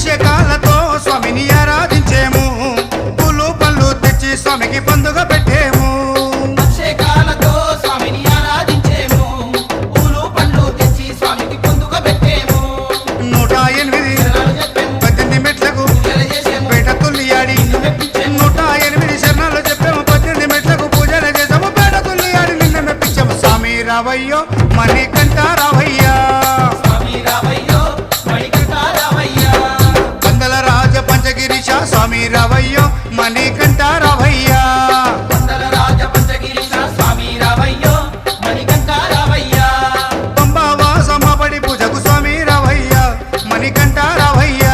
అభిషేకాలతో స్వామిని ఆరాధించేము పూలు పళ్ళు తెచ్చి స్వామికి పండుగ పెట్టేము అభిషేకాలతో స్వామిని ఆరాధించేము పూలు పండ్లు తెచ్చి స్వామికి పండుగ పెట్టేము 108 18 మెట్లకు పేట తుల్లియాడి 108 శరణాలు చెప్పాము 18 మెట్లకు పూజలు చేసాము పేట తుల్లియాడి నిన్న మెప్పించాము స్వామి రావయ్యో మణికంఠ రావయ్యా స్వామి రావయ్యో మణికంఠ రావయ్యా పందల రాజ పంచగిరీశ స్వామి రావయ్యో మణికంఠ రావయ్యా పందల రాజ పంచగిరీశ స్వామి రావయ్యో మణికంఠ రావయ్యా పంబావాస మాబడి పూజకు స్వామి రావయ్యా మణికంఠ రావయ్యా